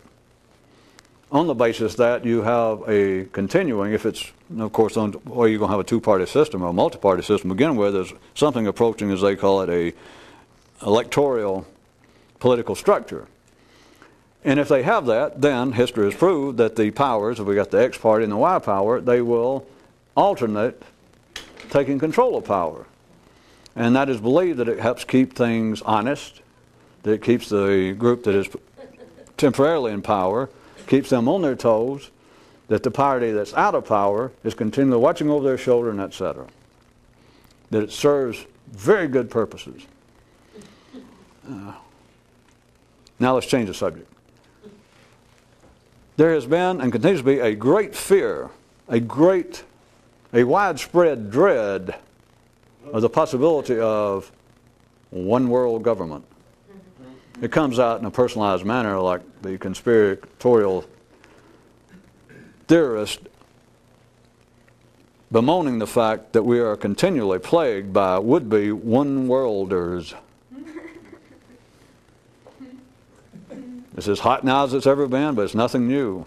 on the basis that you have a continuing, if it's, of course, or you're going to have a two-party system or a multi-party system to begin with, there's something approaching, as they call it, a electoral political structure. And if they have that, then history has proved that the powers, if we got the X party and the Y power, they will alternate taking control of power. And that is believed that it helps keep things honest, that it keeps the group that is temporarily in power, keeps them on their toes, that the party that's out of power is continually watching over their shoulder, and etc. That it serves very good purposes. Now let's change the subject. There has been and continues to be a great fear, a widespread dread of the possibility of one world government. It comes out in a personalized manner, like the conspiratorial theorist bemoaning the fact that we are continually plagued by would-be one-worlders. It's as hot now as it's ever been, but it's nothing new.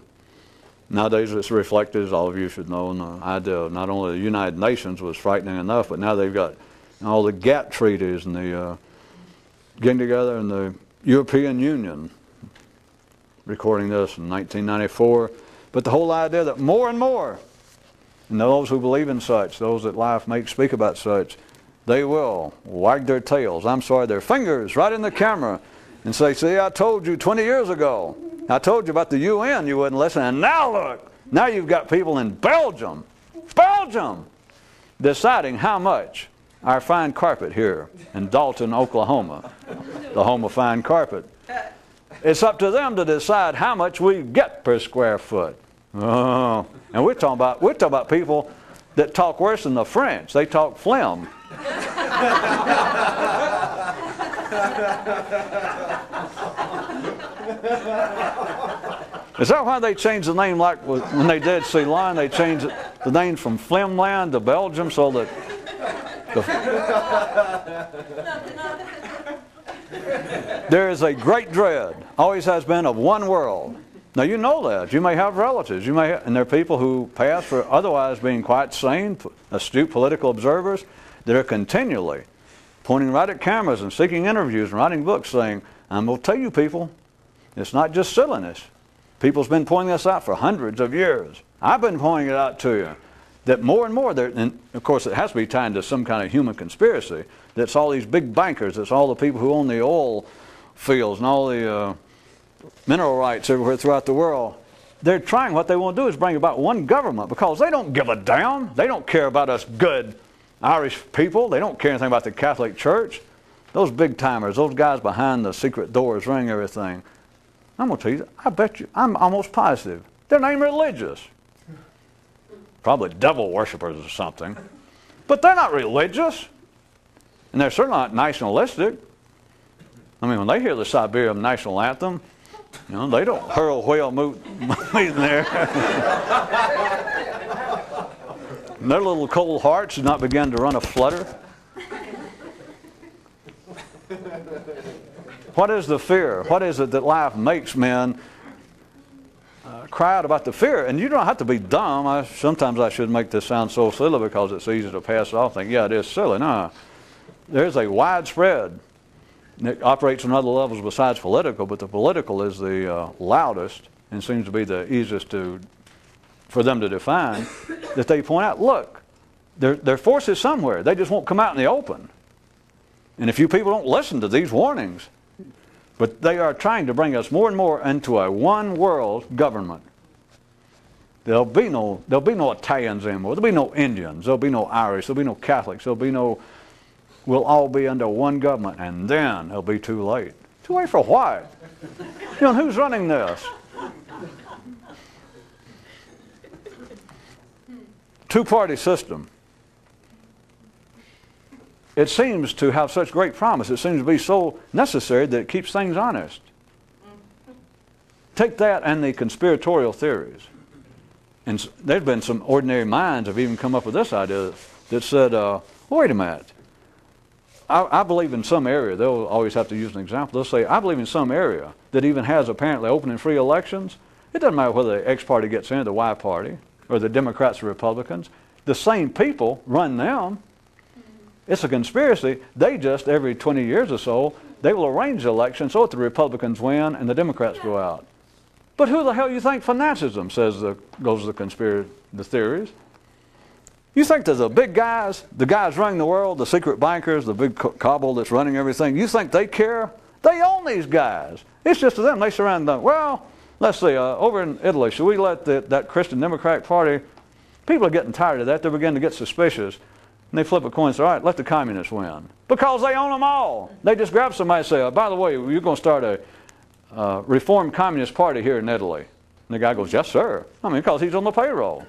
Nowadays it's reflected, as all of you should know, in the idea of not only the United Nations was frightening enough, but now they've got all the GATT treaties and the getting together in the European Union, recording this in 1994. But the whole idea that more and more, and those who believe in such, those that life makes speak about such, they will wag their tails, their fingers right in the camera and say, see, I told you 20 years ago. I told you about the UN, you wouldn't listen. And now look, now you've got people in Belgium, deciding how much our fine carpet here in Dalton, Oklahoma, the home of fine carpet, it's up to them to decide how much we get per square foot. Oh, and we're talking about people that talk worse than the French. They talk phlegm. Is that why they changed the name, like when they did Ceylon, they changed the name from Flimland to Belgium so that there is a great dread, always has been, of one world. Now you know that. You may have relatives, and there are people who pass for otherwise being quite sane, astute political observers that are continually pointing right at cameras and seeking interviews and writing books saying, I'm going to tell you people, it's not just silliness. People's been pointing this out for hundreds of years. I've been pointing it out to you. That more and more, and of course it has to be tied to some kind of human conspiracy, that's all these big bankers, it's all the people who own the oil fields and all the mineral rights everywhere throughout the world. They're trying, what they want to do is bring about one government because they don't give a damn. They don't care about us good Irish people. They don't care anything about the Catholic Church. Those big timers, those guys behind the secret doors running everything. I'm going to tell you, I bet you, I'm almost positive, they're not even religious. Probably devil worshippers or something. But they're not religious. And they're certainly not nationalistic. I mean, when they hear the Siberian national anthem, you know, they don't hurl whale meat in there. And their little cold hearts do not begin to run a flutter. What is the fear? What is it that life makes men cry out about the fear? And you don't have to be dumb. Sometimes I should make this sound so silly because it's easy to pass it off and think, yeah, it is silly. No. There's a widespread, it operates on other levels besides political, but the political is the loudest and seems to be the easiest for them to define, that they point out, look, there are forces somewhere. They just won't come out in the open. And if you people don't listen to these warnings, but they are trying to bring us more and more into a one world government. There'll be no Italians anymore. There'll be no Indians. There'll be no Irish. There'll be no Catholics. We'll all be under one government, and then it'll be too late. Too late for what? You know, who's running this? Two-party system. It seems to have such great promise. It seems to be so necessary that it keeps things honest. Take that and the conspiratorial theories. And there's been some ordinary minds have even come up with this idea that said, wait a minute. I believe in some area, they'll always have to use an example. They'll say, I believe in some area that even has apparently open and free elections. It doesn't matter whether the X party gets in, the Y party, or the Democrats or Republicans. The same people run them. It's a conspiracy. They just, every 20 years or so, they will arrange the election so that the Republicans win and the Democrats go out. But who the hell you think finances them, goes the theories. You think that the big guys, the guys running the world, the secret bankers, the big cabal that's running everything, you think they care? They own these guys. It's just to them. They surround them. Well, let's see, over in Italy, should we let that Christian Democratic Party, people are getting tired of that. They begin to get suspicious. And they flip a coin and say, all right, let the communists win. Because they own them all. They just grab somebody and say, oh, by the way, you're going to start a reformed communist party here in Italy. And the guy goes, yes, sir. I mean, because he's on the payroll.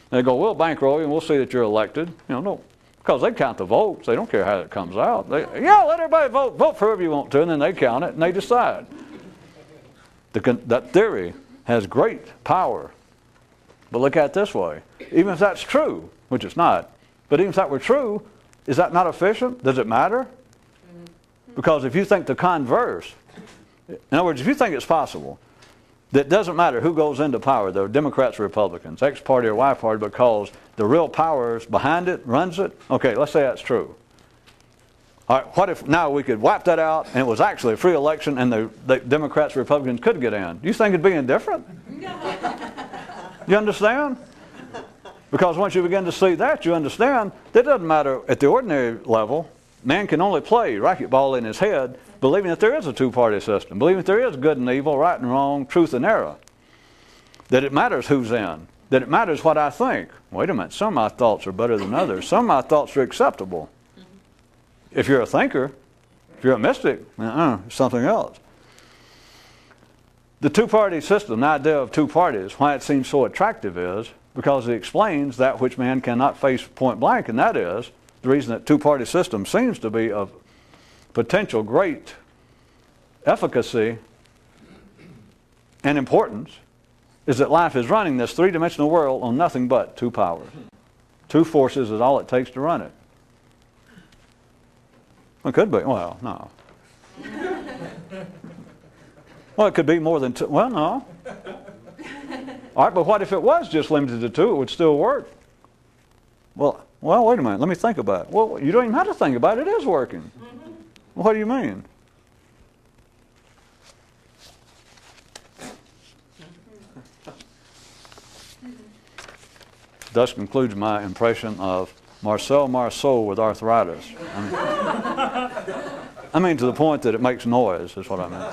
And they go, we'll bankroll you and we'll see that you're elected. You know, no, because they count the votes. They don't care how it comes out. Yeah, let everybody vote. Vote for whoever you want to, and then they count it and they decide. That theory has great power. But look at it this way. Even if that's true, which it's not, but even if that were true, is that not efficient? Does it matter? Because if you think the converse, in other words, if you think it's possible, that it doesn't matter who goes into power, the Democrats or Republicans, X party or Y party, because the real power is behind it, runs it. Okay, let's say that's true. All right, what if now we could wipe that out and it was actually a free election and the Democrats or Republicans could get in? Do you think it'd be any different? You understand? Because once you begin to see that, you understand that it doesn't matter at the ordinary level. Man can only play racquetball in his head, believing that there is a two-party system, believing that there is good and evil, right and wrong, truth and error. That it matters who's in. That it matters what I think. Wait a minute, some of my thoughts are better than others. Some of my thoughts are acceptable. If you're a thinker, if you're a mystic, it's something else. The two-party system, the idea of two parties, why it seems so attractive is because it explains that which man cannot face point blank, and that is the reason that two-party system seems to be of potential great efficacy and importance is that life is running this three-dimensional world on nothing but two powers. Two forces is all it takes to run it. It could be. Well, no. Well, it could be more than two. Well, no. All right, but what if it was just limited to two? It would still work. Well, wait a minute. Let me think about it. Well, you don't even have to think about it. It is working. What do you mean? Thus concludes my impression of Marcel Marceau with arthritis. I mean to the point that it makes noise, is what I mean.